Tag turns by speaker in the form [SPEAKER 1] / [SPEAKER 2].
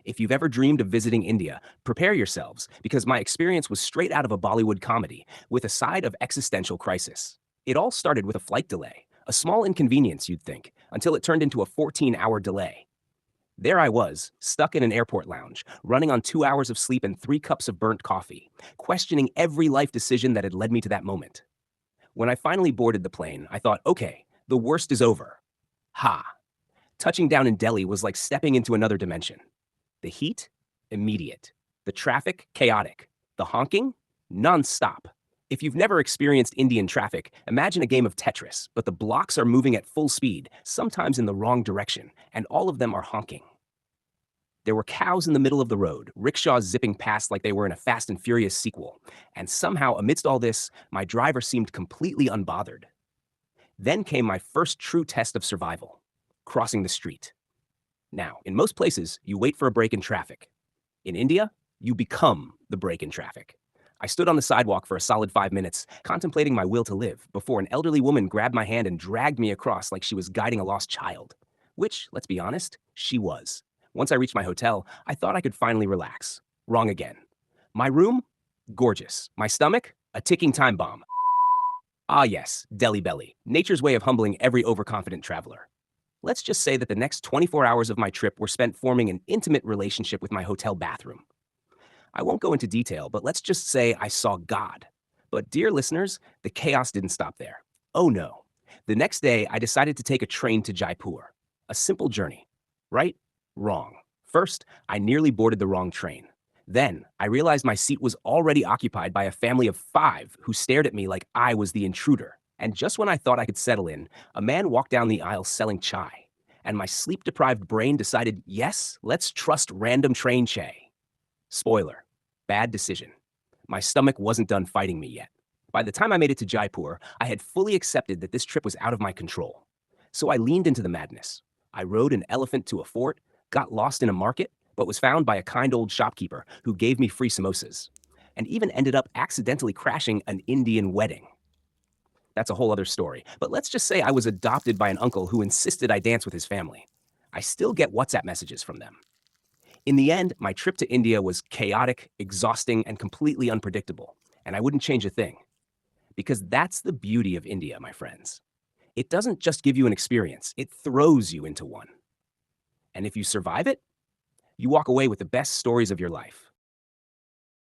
[SPEAKER 1] If you've ever dreamed of visiting India, prepare yourselves because my experience was straight out of a Bollywood comedy with a side of existential crisis. It all started with a flight delay, a small inconvenience you'd think, until it turned into a 14-hour delay. There I was, stuck in an airport lounge, running on 2 hours of sleep and 3 cups of burnt coffee, questioning every life decision that had led me to that moment. When I finally boarded the plane, I thought, okay, the worst is over. Ha! Touching down in Delhi was like stepping into another dimension. The heat? Immediate. The traffic? Chaotic. The honking? Non-stop. If you've never experienced Indian traffic, imagine a game of Tetris, but the blocks are moving at full speed, sometimes in the wrong direction, and all of them are honking. There were cows in the middle of the road, rickshaws zipping past like they were in a Fast and Furious sequel, and somehow, amidst all this, my driver seemed completely unbothered. Then came my first true test of survival, crossing the street. Now, in most places, you wait for a break in traffic. In India, you become the break in traffic. I stood on the sidewalk for a solid 5 minutes, contemplating my will to live, before an elderly woman grabbed my hand and dragged me across like she was guiding a lost child. Which, let's be honest, she was. Once I reached my hotel, I thought I could finally relax. Wrong again. My room? Gorgeous. My stomach? A ticking time bomb. Ah yes, Delhi belly, nature's way of humbling every overconfident traveler. Let's just say that the next 24 hours of my trip were spent forming an intimate relationship with my hotel bathroom. I won't go into detail, but let's just say I saw God. But dear listeners, the chaos didn't stop there. Oh no. The next day, I decided to take a train to Jaipur. A simple journey. Right? Wrong. First, I nearly boarded the wrong train. Then, I realized my seat was already occupied by a family of 5 who stared at me like I was the intruder. And just when I thought I could settle in, a man walked down the aisle selling chai. And my sleep-deprived brain decided, yes, let's trust random train chai. Spoiler, bad decision. My stomach wasn't done fighting me yet. By the time I made it to Jaipur, I had fully accepted that this trip was out of my control. So I leaned into the madness. I rode an elephant to a fort, got lost in a market, but was found by a kind old shopkeeper who gave me free samosas, and even ended up accidentally crashing an Indian wedding. That's a whole other story, but let's just say I was adopted by an uncle who insisted I dance with his family. I still get WhatsApp messages from them. In the end, my trip to India was chaotic, exhausting, and completely unpredictable, and I wouldn't change a thing. Because that's the beauty of India, my friends. It doesn't just give you an experience, it throws you into one. And if you survive it, you walk away with the best stories of your life.